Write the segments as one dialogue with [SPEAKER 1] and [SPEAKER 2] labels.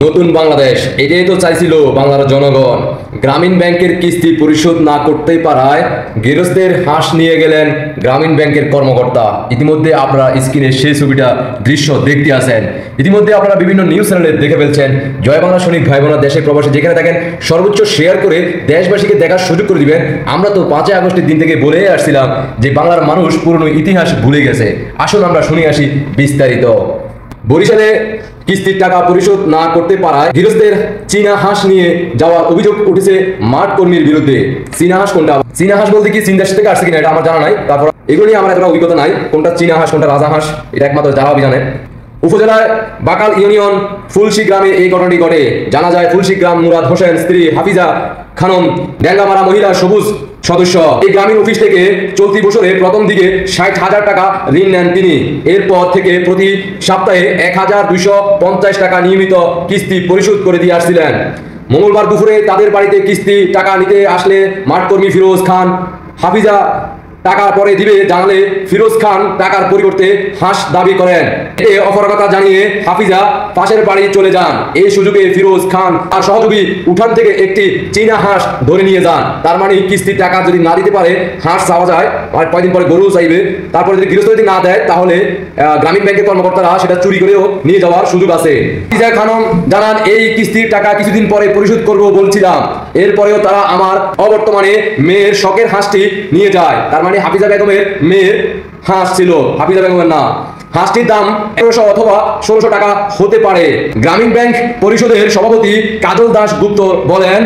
[SPEAKER 1] নতুন বাংলাদেশ এটাই তো চাইছিল বাংলার জনগণ। গ্রামীণ ব্যাংকের কিস্তি পরিশোধ না করতেই পারায় গৃহস্থের হাঁস নিয়ে গেলেন গ্রামীণ ব্যাংকের কর্মকর্তা। ইতিমধ্যে আপনারা স্ক্রিনে সেই ছবিটা দৃশ্য দেখতে আছেন। ইতিমধ্যে আপনারা বিভিন্ন নিউজ চ্যানেলে দেখে ফেলছেন। জয় বাংলা সৈনিক ভাই বোনা দেশে প্রবাসী যেখানে থাকেন সর্বোচ্চ শেয়ার করে দেশবাসীকে দেখার সুযোগ করে দিবেন। আমরা তো 5 আগস্টের দিন থেকে বলেই আসছিলাম যে বাংলার মানুষ পুরনো ইতিহাস ভুলে গেছে। আসুন আমরা শুনে আসি বিস্তারিত। বরিশালে কিস্তির টাকা পরিশোধ না করতে পারায় গৃহস্থের চীনা হাঁস নিয়ে যাওয়ার অভিযোগ উঠেছে মাঠ কর্মীর বিরুদ্ধে। চীনা হাঁস কোনটা? চীনা হাঁস বলতে কি চীন দেশ থেকে আসছে কিনা এটা আমার জানা নাই। তারপর এগুলো নিয়ে আমার এতটা অভিজ্ঞতা নাই, কোনটা চীনা হাঁস কোনটা রাজা হাঁস এটা একমাত্র যারা জানে। উপজেলায় বাকাল ইউনিয়ন ফুলশি গ্রামে এই ঘটনাটি ঘটে। জানা যায় ফুলশি গ্রাম মুরাদ হোসেন স্ত্রী হাফিজা খানম ডেঙ্গামারা মহিলা সবুজ সদস্য। এই গ্রামীণ অফিস থেকে চলতি বছরে প্রথম দিকে 60,000 টাকা ঋণ নেন তিনি। এরপর থেকে প্রতি সপ্তাহে 1,250 টাকা নিয়মিত কিস্তি পরিশোধ করে দিয়ে আসছিলেন। মঙ্গলবার দুপুরে তাদের বাড়িতে কিস্তি টাকা নিতে আসলে মাঠকর্মী ফিরোজ খান হাফিজা টাকা পরে দিবে জানালে ফিরোজ খান টাকার পরিবর্তে হাঁস দাবি করেন। এতে অপারগতা জানিয়ে হাফিজা পাশের বাড়ি চলে যান। এই সুযোগে ফিরোজ খান আর সহযোগী উঠান থেকে একটি চীনা হাঁস ধরে নিয়ে যান। তার মানে কিস্তির টাকা যদি না দিতে পারে হাঁস চাওয়া যায়, আর কয়েকদিন পরে গরু চাইবে। তারপরে যদি গৃহস্থ যদি না দেয় তাহলে গ্রামীণ ব্যাংকের কর্মকর্তারা সেটা চুরি করেও নিয়ে যাওয়ার সুযোগ আছে। হাফিজা খানম জানান, এই কিস্তির টাকা কিছুদিন পরে পরিশোধ করব বলছিলাম, এরপরেও তারা আমার অবর্তমানে মেয়ের শখের হাঁসটি নিয়ে যায়। তার মানে হাফিজা বেগমের মেয়ের হাঁস ছিল, হাফিজা বেগমের না। হাঁসটির দাম 1100 অথবা 1600 টাকা হতে পারে। গ্রামীণ ব্যাংক পরিষদের সভাপতি কাজল দাস গুপ্ত বলেন,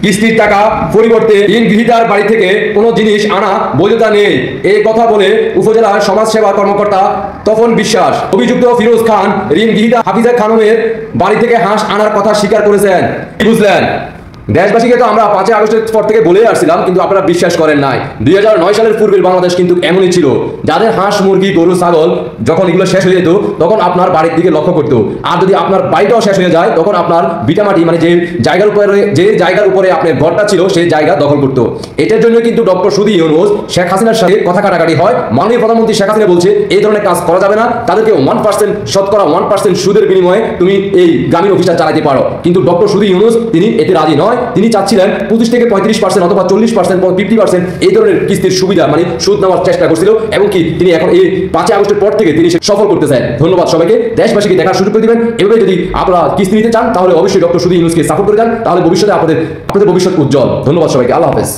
[SPEAKER 1] কিস্তির টাকা পরিবর্তে ঋণ গ্রহীতার বাড়ি থেকে কোনো জিনিস আনা বৈধতা নেই। এই কথা বলে উপজেলা সমাজসেবা কর্মকর্তা তপন বিশ্বাস অভিযুক্ত ফিরোজ খান ঋণ গ্রহীতা হাফিজা খানমের বাড়ি থেকে হাঁস আনার কথা স্বীকার করেছেন। বুঝলেন, দেশবাসীকে তো আমরা 5 আগস্টের পর থেকে বলেই আসছিলাম, কিন্তু আপনারা বিশ্বাস করেন নাই। 2009 সালের পূর্বের বাংলাদেশ কিন্তু এমনই ছিল, যাদের হাঁস মুরগি গরু ছাগল যখন এগুলো শেষ হয়ে যেত তখন আপনার বাড়ির দিকে লক্ষ্য করতো। আর যদি আপনার বাড়িটাও শেষ হয়ে যায় তখন আপনার ভিটামাটি মানে যে জায়গার উপরে আপনার ঘরটা ছিল সেই জায়গা দখল করতো। এটার জন্য কিন্তু ডক্টর সুদী ইউনূস শেখ হাসিনার সাথে কথা কাটাকাটি হয়। মাননীয় প্রধানমন্ত্রী শেখ হাসিনা বলছে এই ধরনের কাজ করা যাবে না, তাদেরকে 1% শতকরা 1% সুদের বিনিময়ে তুমি এই গ্রামীণ অফিসটা চালাতে পারো। কিন্তু ডক্টর সুদী ইউনূস তিনি এতে রাজি নয়। তিনি চাচ্ছিলেন 25 থেকে 35% অথবা 40% 50% এই ধরনের কিস্তির সুবিধা মানে সুদ নেওয়ার চেষ্টা করছিল, এবং কি তিনি এখন এই 5 আগস্টের পর থেকে তিনি সফল করতে চান। ধন্যবাদ সবাইকে, দেশবাসীকে দেখার সুযোগ করে দিবেন। এভাবে যদি আপনারা কিস্তি নিতে চান তাহলে অবশ্যই ডক্টর সুদী ইউনূসকে সাপোর্ট করে যান, তাহলে ভবিষ্যতে আপনাদের ভবিষ্যৎ উজ্জ্বল। ধন্যবাদ সবাইকে, আল্লাহ হাফেজ।